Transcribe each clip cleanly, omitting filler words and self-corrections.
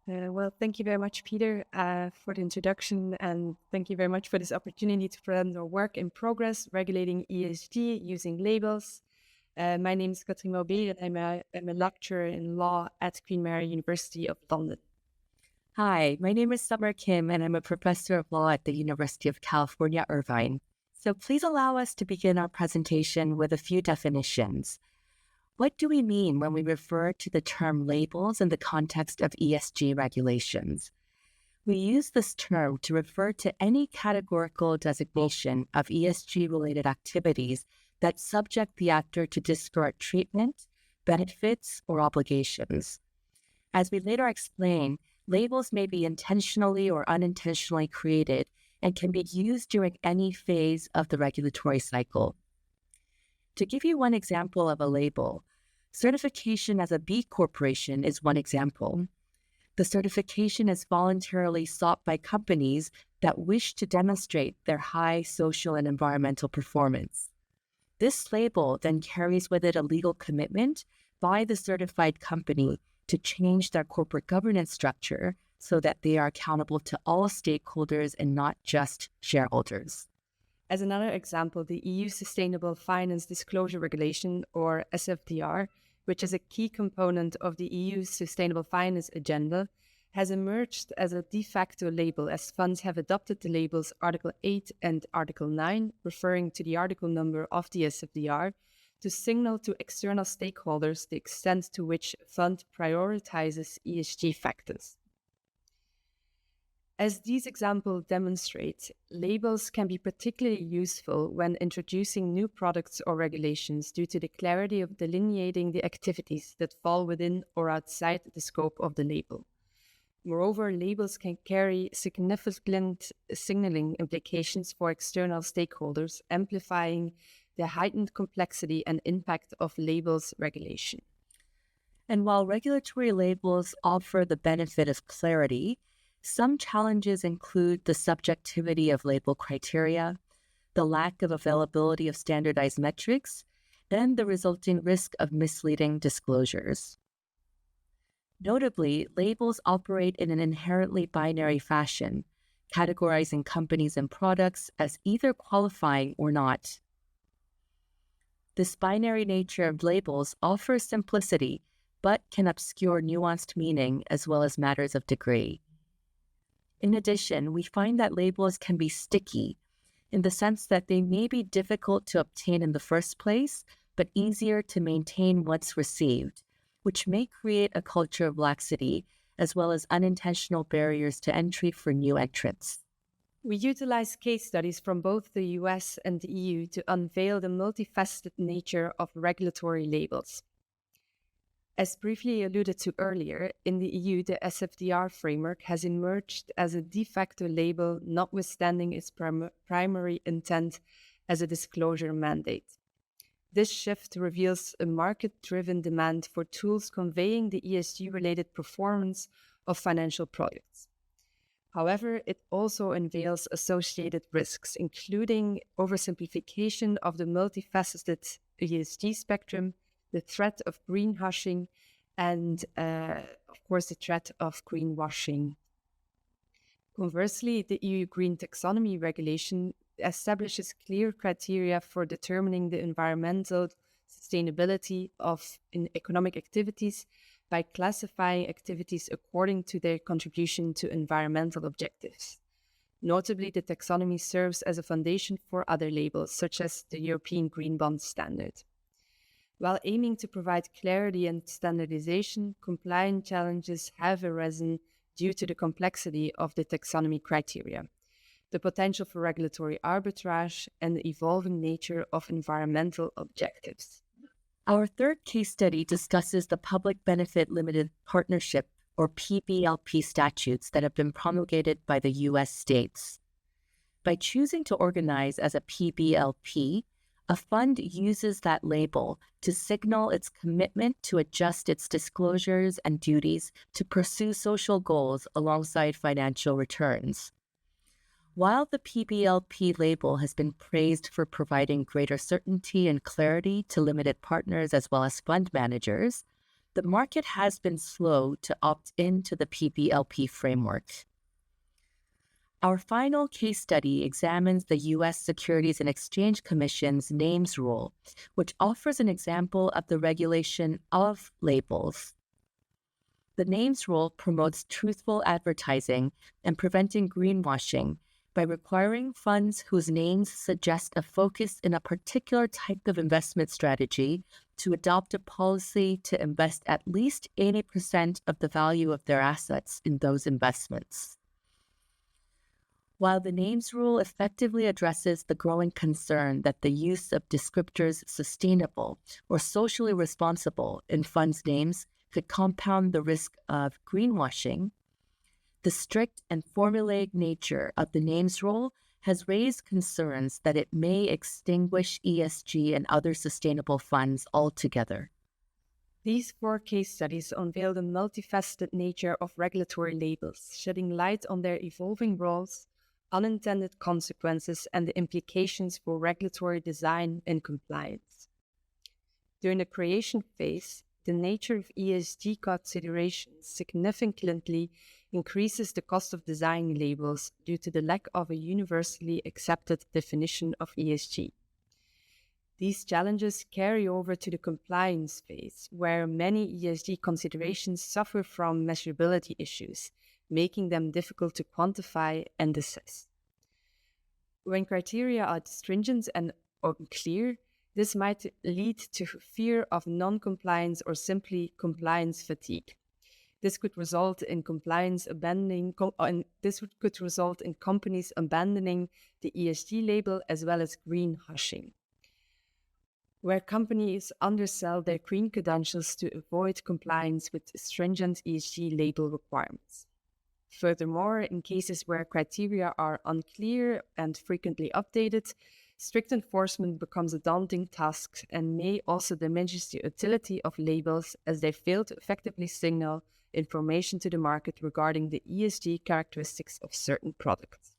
Thank you very much, Peter, for the introduction, and thank you very much for this opportunity to present our work in progress regulating ESG using labels. My name is Katrien Morbee, and I'm a lecturer in law at Queen Mary University of London. Hi, my name is Summer Kim, and I'm a professor of law at the University of California, Irvine. So please allow us to begin our presentation with a few definitions. What do we mean when we refer to the term labels in the context of ESG regulations? We use this term to refer to any categorical designation of ESG-related activities that subject the actor to disparate treatment, benefits, or obligations. As we later explain, labels may be intentionally or unintentionally created and can be used during any phase of the regulatory cycle. To give you one example of a label, certification as a B Corporation is one example. The certification is voluntarily sought by companies that wish to demonstrate their high social and environmental performance. This label then carries with it a legal commitment by the certified company to change their corporate governance structure so that they are accountable to all stakeholders and not just shareholders. As another example, the EU Sustainable Finance Disclosure Regulation, or SFDR, which is a key component of the EU's sustainable finance agenda, has emerged as a de facto label as funds have adopted the labels Article 8 and Article 9, referring to the article number of the SFDR, to signal to external stakeholders the extent to which a fund prioritizes ESG factors. As these examples demonstrate, labels can be particularly useful when introducing new products or regulations due to the clarity of delineating the activities that fall within or outside the scope of the label. Moreover, labels can carry significant signaling implications for external stakeholders, amplifying the heightened complexity and impact of labels regulation. And while regulatory labels offer the benefit of clarity, some challenges include the subjectivity of label criteria, the lack of availability of standardized metrics, and the resulting risk of misleading disclosures. Notably, labels operate in an inherently binary fashion, categorizing companies and products as either qualifying or not. This binary nature of labels offers simplicity, but can obscure nuanced meaning as well as matters of degree. In addition, we find that labels can be sticky in the sense that they may be difficult to obtain in the first place, but easier to maintain once received, which may create a culture of laxity as well as unintentional barriers to entry for new entrants. We utilize case studies from both the US and the EU to unveil the multifaceted nature of regulatory labels. As briefly alluded to earlier, in the EU, the SFDR framework has emerged as a de facto label, notwithstanding its primary intent as a disclosure mandate. This shift reveals a market-driven demand for tools conveying the ESG-related performance of financial products. However, it also unveils associated risks, including oversimplification of the multifaceted ESG spectrum, the threat of greenwashing, and, of course, the threat of greenwashing. Conversely, the EU Green Taxonomy Regulation establishes clear criteria for determining the environmental sustainability of economic activities by classifying activities according to their contribution to environmental objectives. Notably, the taxonomy serves as a foundation for other labels, such as the European Green Bond Standard. While aiming to provide clarity and standardization, compliance challenges have arisen due to the complexity of the taxonomy criteria, the potential for regulatory arbitrage, and the evolving nature of environmental objectives. Our third case study discusses the Public Benefit Limited Partnership, or PBLP statutes that have been promulgated by the U.S. states. By choosing to organize as a PBLP, a fund uses that label to signal its commitment to adjust its disclosures and duties to pursue social goals alongside financial returns. While the PBLP label has been praised for providing greater certainty and clarity to limited partners as well as fund managers, the market has been slow to opt into the PBLP framework. Our final case study examines the U.S. Securities and Exchange Commission's names rule, which offers an example of the regulation of labels. The names rule promotes truthful advertising and preventing greenwashing by requiring funds whose names suggest a focus in a particular type of investment strategy to adopt a policy to invest at least 80% of the value of their assets in those investments. While the names rule effectively addresses the growing concern that the use of descriptors sustainable or socially responsible in funds' names could compound the risk of greenwashing, the strict and formulaic nature of the names rule has raised concerns that it may extinguish ESG and other sustainable funds altogether. These 4 case studies unveil the multifaceted nature of regulatory labels, shedding light on their evolving roles, unintended consequences, and the implications for regulatory design and compliance. During the creation phase, the nature of ESG considerations significantly increases the cost of designing labels due to the lack of a universally accepted definition of ESG. These challenges carry over to the compliance phase, where many ESG considerations suffer from measurability issues, making them difficult to quantify and assess. When criteria are stringent and unclear, this might lead to fear of non-compliance or simply compliance fatigue. This could result in companies abandoning the ESG label as well as greenwashing, where companies undersell their green credentials to avoid compliance with stringent ESG label requirements. Furthermore, in cases where criteria are unclear and frequently updated, strict enforcement becomes a daunting task and may also diminish the utility of labels as they fail to effectively signal information to the market regarding the ESG characteristics of certain products.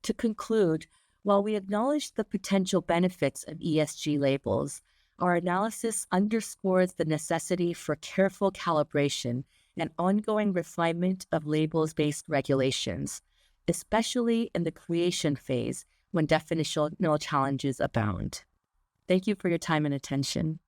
To conclude, while we acknowledge the potential benefits of ESG labels, our analysis underscores the necessity for careful calibration and ongoing refinement of labels-based regulations, especially in the creation phase when definitional challenges abound. Thank you for your time and attention.